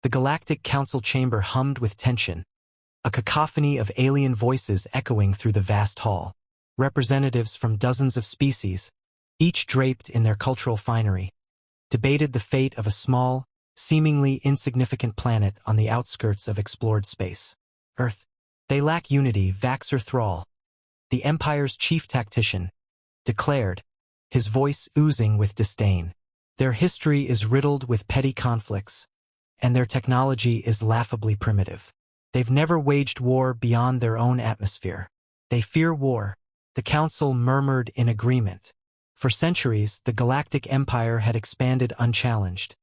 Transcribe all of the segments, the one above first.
The Galactic Council chamber hummed with tension, a cacophony of alien voices echoing through the vast hall. Representatives from dozens of species, each draped in their cultural finery, debated the fate of a small, seemingly insignificant planet on the outskirts of explored space. Earth. They lack unity, Vaxer Thrall, the Empire's chief tactician, declared, his voice oozing with disdain. Their history is riddled with petty conflicts, and their technology is laughably primitive. They've never waged war beyond their own atmosphere. They fear war, the Council murmured in agreement. For centuries, the Galactic Empire had expanded unchallenged,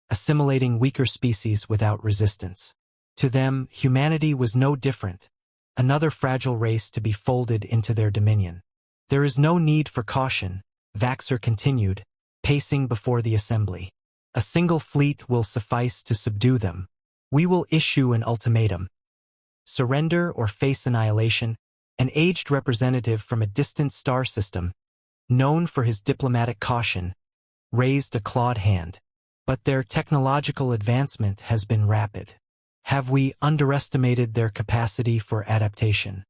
assimilating weaker species without resistance. To them, humanity was no different, another fragile race to be folded into their dominion. There is no need for caution, Vaxer continued, pacing before the assembly. A single fleet will suffice to subdue them. We will issue an ultimatum. Surrender or face annihilation. An aged representative from a distant star system, known for his diplomatic caution, raised a clawed hand. But their technological advancement has been rapid. Have we underestimated their capacity for adaptation?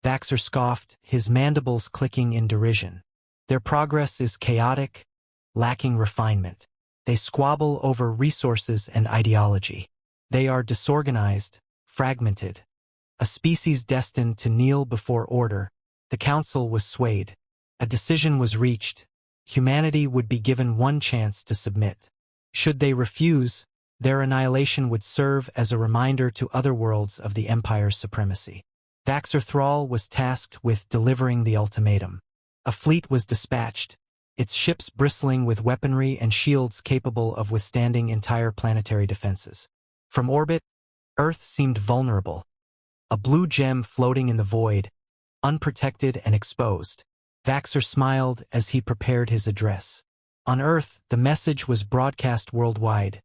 Vaxer scoffed, his mandibles clicking in derision. Their progress is chaotic, lacking refinement. They squabble over resources and ideology. They are disorganized, fragmented. A species destined to kneel before order, the Council was swayed. A decision was reached. Humanity would be given one chance to submit. Should they refuse, their annihilation would serve as a reminder to other worlds of the Empire's supremacy. Vaxer Thrall was tasked with delivering the ultimatum. A fleet was dispatched, its ships bristling with weaponry and shields capable of withstanding entire planetary defenses. From orbit, Earth seemed vulnerable, a blue gem floating in the void, unprotected and exposed. Vaxer smiled as he prepared his address. On Earth, the message was broadcast worldwide,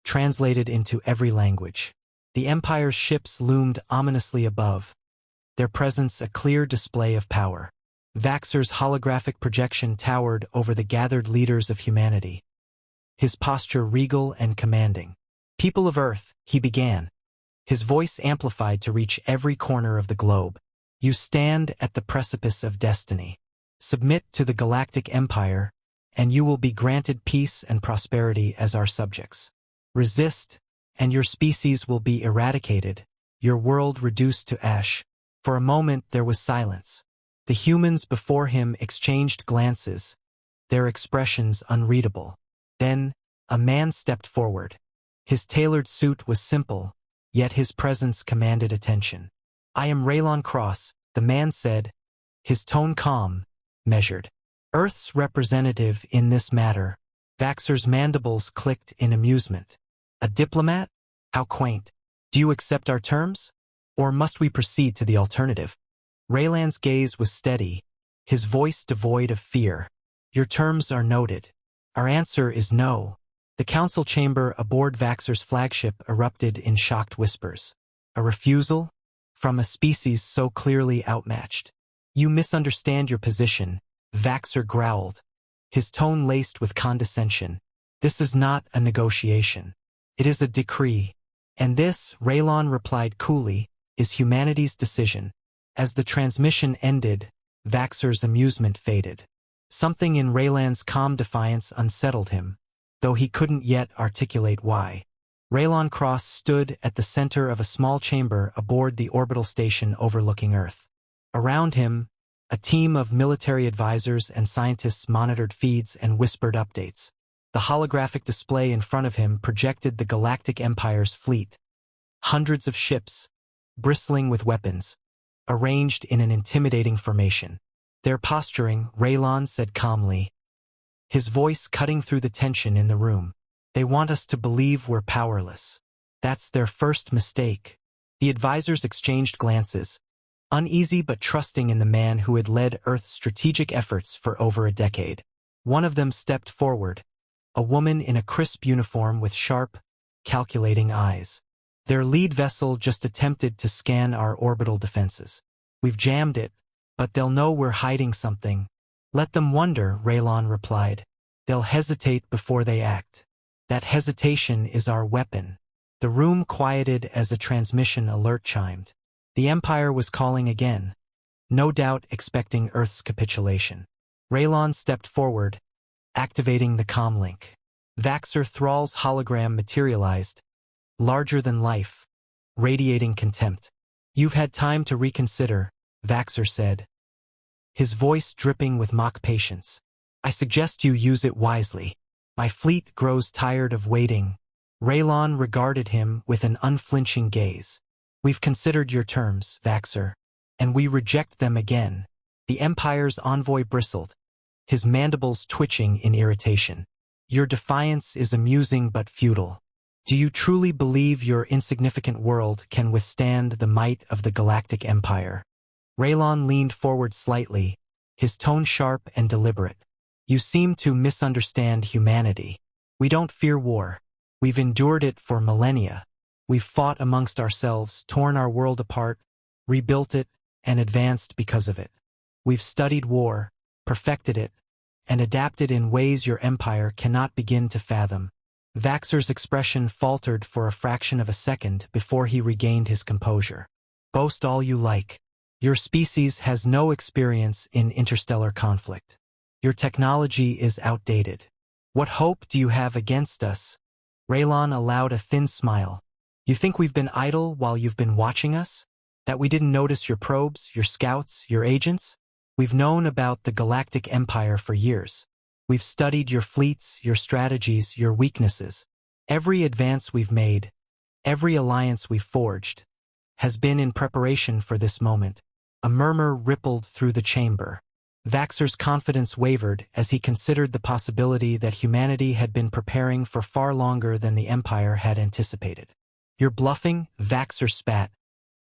translated into every language. The Empire's ships loomed ominously above, their presence a clear display of power. Vaxer's holographic projection towered over the gathered leaders of humanity, his posture regal and commanding. People of Earth, he began, his voice amplified to reach every corner of the globe. You stand at the precipice of destiny. Submit to the Galactic Empire, and you will be granted peace and prosperity as our subjects. Resist, and your species will be eradicated, your world reduced to ash. For a moment there was silence. The humans before him exchanged glances, their expressions unreadable. Then, a man stepped forward. His tailored suit was simple, yet his presence commanded attention. I am Raylon Cross, the man said, his tone calm, measured. Earth's representative in this matter. Vaxer's mandibles clicked in amusement. A diplomat? How quaint. Do you accept our terms? Or must we proceed to the alternative? Raylan's gaze was steady, his voice devoid of fear. Your terms are noted. Our answer is no. The council chamber aboard Vaxer's flagship erupted in shocked whispers. A refusal? From a species so clearly outmatched. You misunderstand your position, Vaxer growled, his tone laced with condescension. This is not a negotiation. It is a decree. And this, Raylon replied coolly, is humanity's decision. As the transmission ended, Vaxer's amusement faded. Something in Raylan's calm defiance unsettled him, though he couldn't yet articulate why. Raylon Cross stood at the center of a small chamber aboard the orbital station overlooking Earth. Around him, a team of military advisors and scientists monitored feeds and whispered updates. The holographic display in front of him projected the Galactic Empire's fleet. Hundreds of ships, bristling with weapons, arranged in an intimidating formation. Their posturing, Raylon said calmly, his voice cutting through the tension in the room. They want us to believe we're powerless. That's their first mistake. The advisors exchanged glances, uneasy but trusting in the man who had led Earth's strategic efforts for over a decade. One of them stepped forward, a woman in a crisp uniform with sharp, calculating eyes. Their lead vessel just attempted to scan our orbital defenses. We've jammed it, but they'll know we're hiding something. Let them wonder, Raylon replied. They'll hesitate before they act. That hesitation is our weapon. The room quieted as a transmission alert chimed. The Empire was calling again, no doubt expecting Earth's capitulation. Raylon stepped forward, activating the comlink. Vaxer Thrall's hologram materialized, larger than life, radiating contempt. "You've had time to reconsider," Vaxer said, his voice dripping with mock patience. "I suggest you use it wisely. My fleet grows tired of waiting." Raylon regarded him with an unflinching gaze. "We've considered your terms, Vaxer, and we reject them again." The Empire's envoy bristled, his mandibles twitching in irritation. "Your defiance is amusing but futile. Do you truly believe your insignificant world can withstand the might of the Galactic Empire?" Raylon leaned forward slightly, his tone sharp and deliberate. "You seem to misunderstand humanity. We don't fear war. We've endured it for millennia. We've fought amongst ourselves, torn our world apart, rebuilt it, and advanced because of it. We've studied war, perfected it, and adapted in ways your empire cannot begin to fathom." Vaxer's expression faltered for a fraction of a second before he regained his composure. "Boast all you like. Your species has no experience in interstellar conflict. Your technology is outdated. What hope do you have against us?" Raylon allowed a thin smile. "You think we've been idle while you've been watching us? That we didn't notice your probes, your scouts, your agents? We've known about the Galactic Empire for years. We've studied your fleets, your strategies, your weaknesses. Every advance we've made, every alliance we've forged, has been in preparation for this moment." A murmur rippled through the chamber. Vaxer's confidence wavered as he considered the possibility that humanity had been preparing for far longer than the Empire had anticipated. "You're bluffing," Vaxer spat,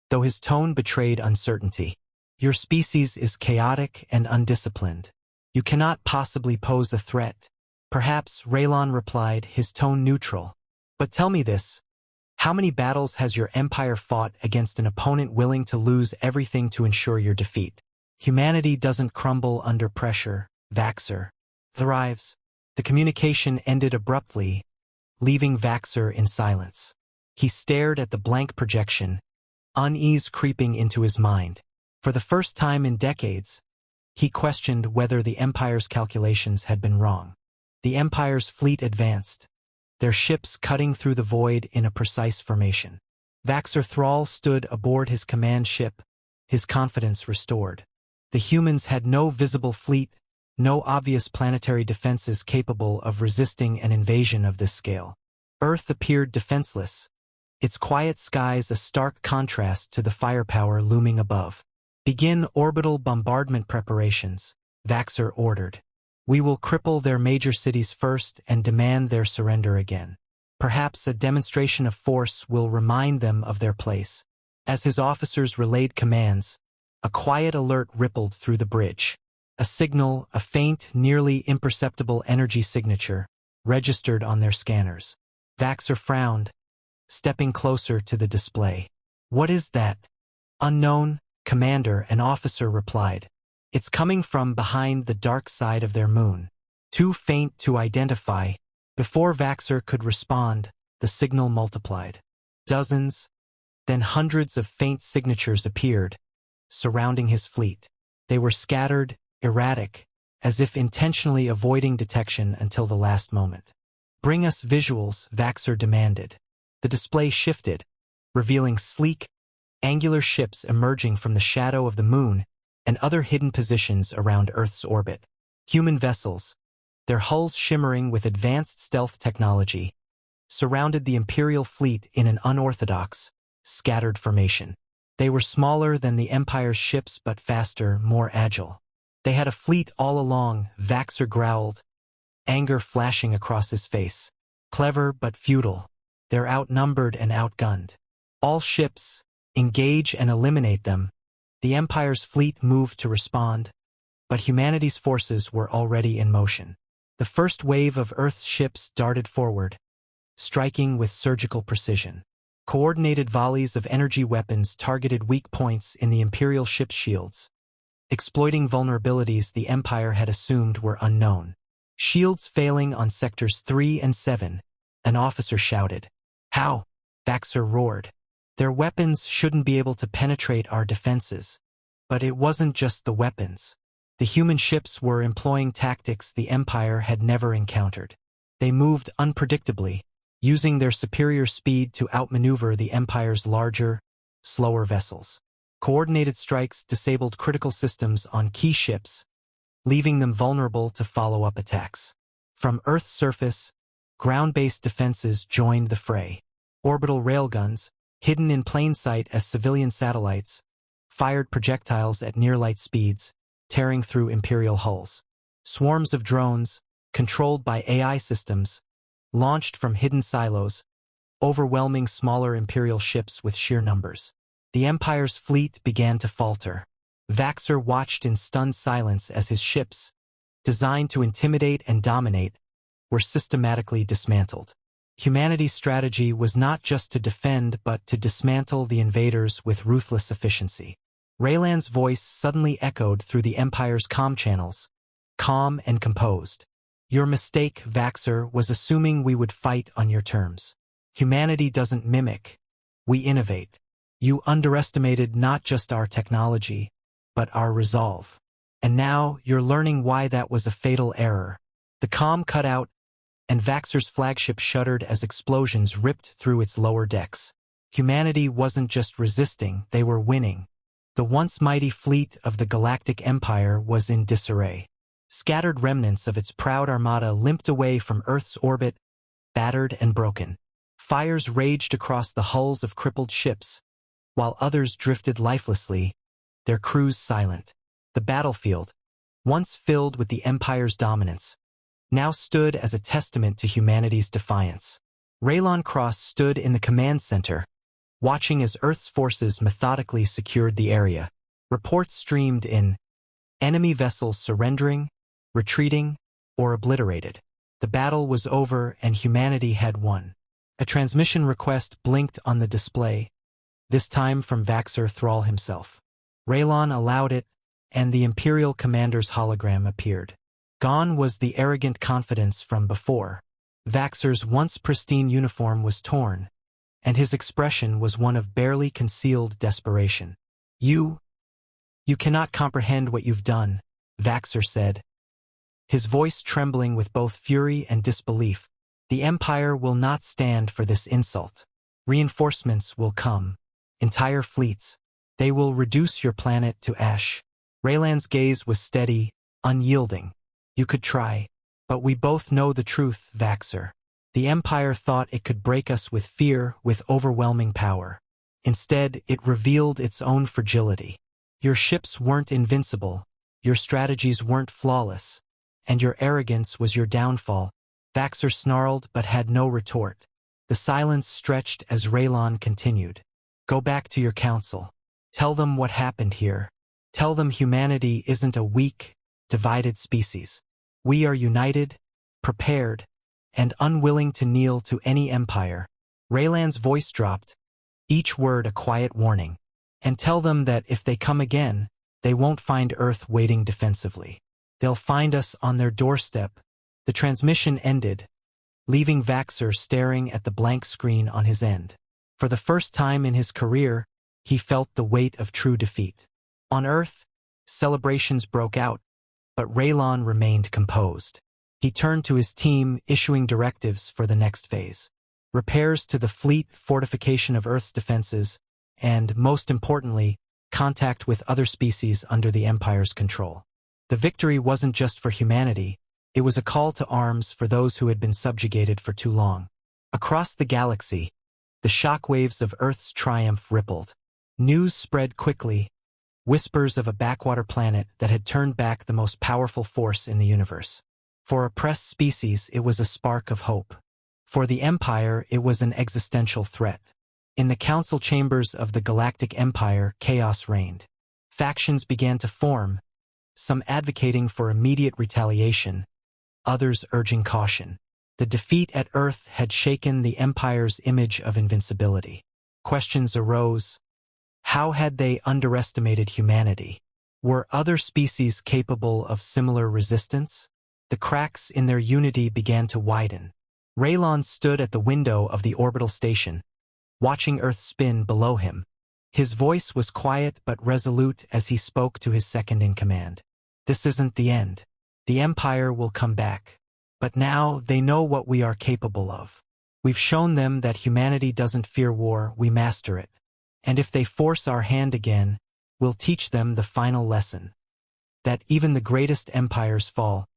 though his tone betrayed uncertainty. "Your species is chaotic and undisciplined. You cannot possibly pose a threat." "Perhaps," Raylon replied, his tone neutral. "But tell me this. How many battles has your empire fought against an opponent willing to lose everything to ensure your defeat? Humanity doesn't crumble under pressure, Vaxer. Thrives." The communication ended abruptly, leaving Vaxer in silence. He stared at the blank projection, unease creeping into his mind. For the first time in decades, he questioned whether the Empire's calculations had been wrong. The Empire's fleet advanced, their ships cutting through the void in a precise formation. Vaxer Thrall stood aboard his command ship, his confidence restored. The humans had no visible fleet, no obvious planetary defenses capable of resisting an invasion of this scale. Earth appeared defenseless, its quiet skies a stark contrast to the firepower looming above. "Begin orbital bombardment preparations," Vaxer ordered. "We will cripple their major cities first and demand their surrender again. Perhaps a demonstration of force will remind them of their place." As his officers relayed commands, a quiet alert rippled through the bridge. A signal, a faint, nearly imperceptible energy signature, registered on their scanners. Vaxer frowned, stepping closer to the display. "What is that?" "Unknown, Commander," an officer replied. "It's coming from behind the dark side of their moon. Too faint to identify." Before Vaxer could respond, the signal multiplied. Dozens, then hundreds of faint signatures appeared, surrounding his fleet. They were scattered, erratic, as if intentionally avoiding detection until the last moment. "Bring us visuals," Vaxer demanded. The display shifted, revealing sleek, angular ships emerging from the shadow of the moon and other hidden positions around Earth's orbit. Human vessels, their hulls shimmering with advanced stealth technology, surrounded the Imperial fleet in an unorthodox, scattered formation. They were smaller than the Empire's ships but faster, more agile. "They had a fleet all along," Vaxer growled, anger flashing across his face. "Clever but futile. They're outnumbered and outgunned. All ships, engage and eliminate them." The Empire's fleet moved to respond, but humanity's forces were already in motion. The first wave of Earth's ships darted forward, striking with surgical precision. Coordinated volleys of energy weapons targeted weak points in the Imperial ship's shields, exploiting vulnerabilities the Empire had assumed were unknown. "Shields failing on sectors 3 and 7, an officer shouted. "How?" Vaxer roared. Their weapons shouldn't be able to penetrate our defenses. But it wasn't just the weapons. The human ships were employing tactics the Empire had never encountered. They moved unpredictably, using their superior speed to outmaneuver the Empire's larger, slower vessels. Coordinated strikes disabled critical systems on key ships, leaving them vulnerable to follow-up attacks. From Earth's surface, ground-based defenses joined the fray. Orbital railguns, hidden in plain sight as civilian satellites, fired projectiles at near-light speeds, tearing through Imperial hulls. Swarms of drones, controlled by AI systems, launched from hidden silos, overwhelming smaller Imperial ships with sheer numbers. The Empire's fleet began to falter. Vaxer watched in stunned silence as his ships, designed to intimidate and dominate, were systematically dismantled. Humanity's strategy was not just to defend but to dismantle the invaders with ruthless efficiency. Raylan's voice suddenly echoed through the Empire's comm channels, calm and composed. Your mistake, Vaxer, was assuming we would fight on your terms. Humanity doesn't mimic. We innovate. You underestimated not just our technology, but our resolve. And now you're learning why that was a fatal error. The comm cut out, and Vaxer's flagship shuddered as explosions ripped through its lower decks. Humanity wasn't just resisting, they were winning. The once mighty fleet of the Galactic Empire was in disarray. Scattered remnants of its proud armada limped away from Earth's orbit, battered and broken. Fires raged across the hulls of crippled ships, while others drifted lifelessly, their crews silent. The battlefield, once filled with the Empire's dominance, now stood as a testament to humanity's defiance. Raylon Cross stood in the command center, watching as Earth's forces methodically secured the area. Reports streamed in, enemy vessels surrendering, retreating, or obliterated. The battle was over and humanity had won. A transmission request blinked on the display, this time from Vaxer Thrall himself. Raylon allowed it, and the Imperial commander's hologram appeared. Gone was the arrogant confidence from before. Vaxer's once pristine uniform was torn, and his expression was one of barely concealed desperation. You cannot comprehend what you've done, Vaxer said, his voice trembling with both fury and disbelief. The Empire will not stand for this insult. Reinforcements will come. Entire fleets. They will reduce your planet to ash. Raylan's gaze was steady, unyielding. You could try, but we both know the truth, Vaxer. The Empire thought it could break us with fear, with overwhelming power. Instead, it revealed its own fragility. Your ships weren't invincible, your strategies weren't flawless, and your arrogance was your downfall. Vaxer snarled but had no retort. The silence stretched as Raylon continued. Go back to your council. Tell them what happened here. Tell them humanity isn't a weak, divided species. We are united, prepared, and unwilling to kneel to any empire. Raylan's voice dropped, each word a quiet warning. And tell them that if they come again, they won't find Earth waiting defensively. They'll find us on their doorstep. The transmission ended, leaving Vaxer staring at the blank screen on his end. For the first time in his career, he felt the weight of true defeat. On Earth, celebrations broke out, but Raylon remained composed. He turned to his team, issuing directives for the next phase. Repairs to the fleet, fortification of Earth's defenses, and, most importantly, contact with other species under the Empire's control. The victory wasn't just for humanity, it was a call to arms for those who had been subjugated for too long. Across the galaxy, the shockwaves of Earth's triumph rippled. News spread quickly, whispers of a backwater planet that had turned back the most powerful force in the universe. For oppressed species, it was a spark of hope. For the Empire, it was an existential threat. In the council chambers of the Galactic Empire, chaos reigned. Factions began to form, some advocating for immediate retaliation, others urging caution. The defeat at Earth had shaken the Empire's image of invincibility. Questions arose. How had they underestimated humanity? Were other species capable of similar resistance? The cracks in their unity began to widen. Raylon stood at the window of the orbital station, watching Earth spin below him. His voice was quiet but resolute as he spoke to his second-in-command. This isn't the end. The Empire will come back. But now they know what we are capable of. We've shown them that humanity doesn't fear war, we master it. And if they force our hand again, we'll teach them the final lesson. That even the greatest empires fall,